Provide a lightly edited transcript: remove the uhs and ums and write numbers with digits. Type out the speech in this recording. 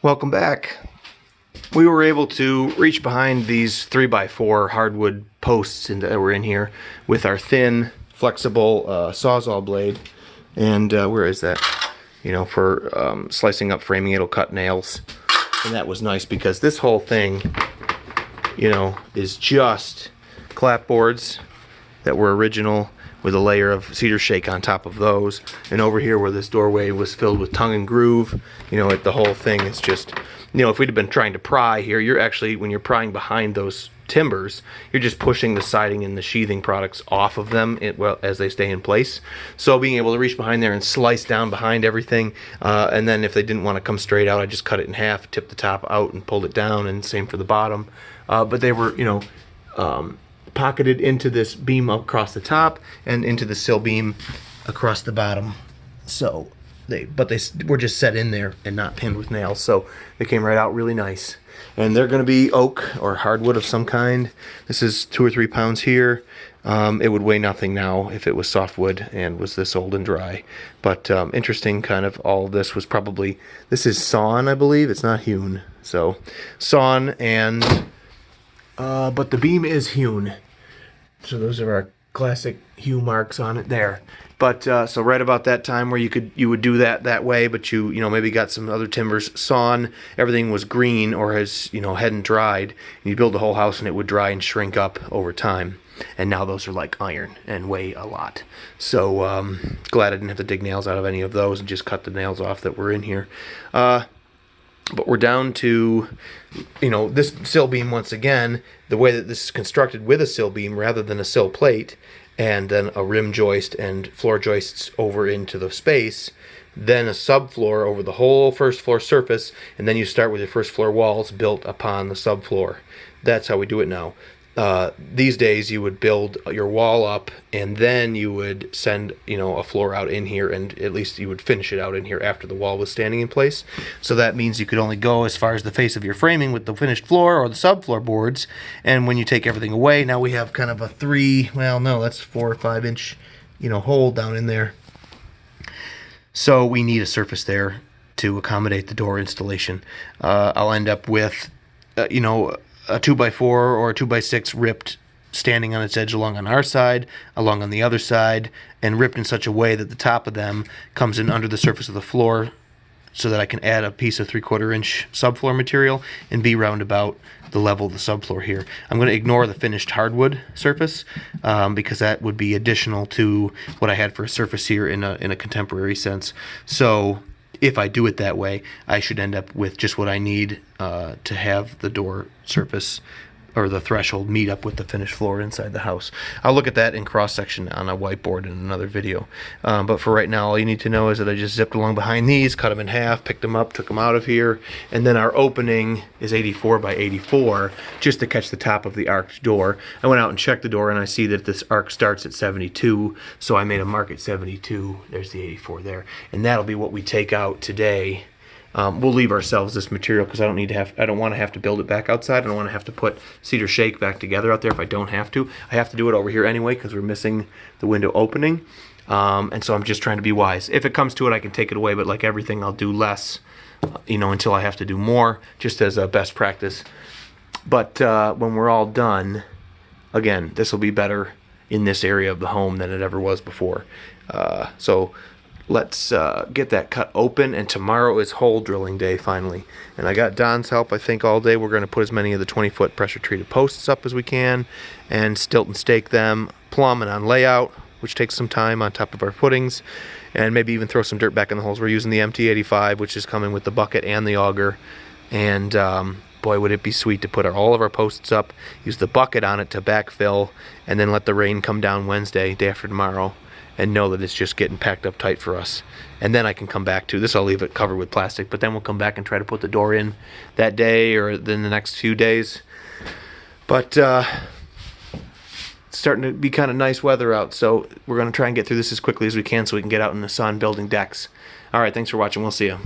Welcome back. We were able to reach behind these 3x4 hardwood posts that were in here with our thin, flexible Sawzall blade. And where is that? You know, for slicing up framing, it'll cut nails. And that was nice because this whole thing, you know, is just clapboards that were original with a layer of cedar shake on top of those. And over here where this doorway was filled with tongue and groove, you know, the whole thing is just, you know, if we'd have been trying to pry here, you're actually, when you're prying behind those timbers, you're just pushing the siding and the sheathing products off of them well, as they stay in place. So being able to reach behind there and slice down behind everything, and then if they didn't want to come straight out, I just cut it in half, tipped the top out and pulled it down, and same for the bottom. But they were, you know, pocketed into this beam across the top and into the sill beam across the bottom. So they were just set in there and not pinned with nails, so they came right out really nice. And they're going to be oak or hardwood of some kind. This is 2 or 3 pounds here. It would weigh nothing now if it was softwood and was this old and dry. But interesting, kind of all of this was probably, this is sawn, I believe. It's not hewn. So sawn, and but the beam is hewn. So those are our classic hew marks on it there. But so right about that time where you would do that way, but you know, maybe got some other timbers sawn, everything was green or hadn't dried, and you build the whole house and it would dry and shrink up over time. And now those are like iron and weigh a lot. So glad I didn't have to dig nails out of any of those and just cut the nails off that were in here. But we're down to, you know, this sill beam once again, the way that this is constructed with a sill beam rather than a sill plate, and then a rim joist and floor joists over into the space, then a subfloor over the whole first floor surface, and then you start with your first floor walls built upon the subfloor. That's how we do it now. These days you would build your wall up and then you would send, you know, a floor out in here, and at least you would finish it out in here after the wall was standing in place. So that means you could only go as far as the face of your framing with the finished floor or the subfloor boards. And when you take everything away, now we have kind of a 4 or 5 inch, you know, hole down in there. So we need a surface there to accommodate the door installation. I'll end up with, you know, a 2x4 or a 2x6 ripped standing on its edge along on our side, along on the other side, and ripped in such a way that the top of them comes in under the surface of the floor, so that I can add a piece of 3/4 inch subfloor material and be round about the level of the subfloor here. I'm going to ignore the finished hardwood surface because that would be additional to what I had for a surface here in a contemporary sense. So if I do it that way, I should end up with just what I need to have the door surface or the threshold meet up with the finished floor inside the house. I'll look at that in cross-section on a whiteboard in another video. But for right now, all you need to know is that I just zipped along behind these, cut them in half, picked them up, took them out of here, and then our opening is 84 by 84, just to catch the top of the arched door. I went out and checked the door, and I see that this arc starts at 72, so I made a mark at 72. There's the 84 there, and that'll be what we take out today. We'll leave ourselves this material because I don't want to have to build it back outside. I don't want to have to put cedar shake back together out there if I don't have to. I have to do it over here anyway because we're missing the window opening. And so I'm just trying to be wise. If it comes to it, I can take it away, but like everything, I'll do less, you know, until I have to do more, just as a best practice. But when we're all done, again, this will be better in this area of the home than it ever was before. So let's get that cut open, and tomorrow is hole drilling day finally. And I got Don's help, I think, all day. We're going to put as many of the 20-foot pressure treated posts up as we can and stilt and stake them, plumb and on layout, which takes some time on top of our footings, and maybe even throw some dirt back in the holes. We're using the MT85, which is coming with the bucket and the auger. And boy, would it be sweet to put all of our posts up, use the bucket on it to backfill, and then let the rain come down Wednesday, day after tomorrow, and know that it's just getting packed up tight for us. And then I can come back to this. I'll leave it covered with plastic, but then we'll come back and try to put the door in that day or then the next few days. But it's starting to be kind of nice weather out, so we're going to try and get through this as quickly as we can so we can get out in the sun building decks. All right, thanks for watching. We'll see you.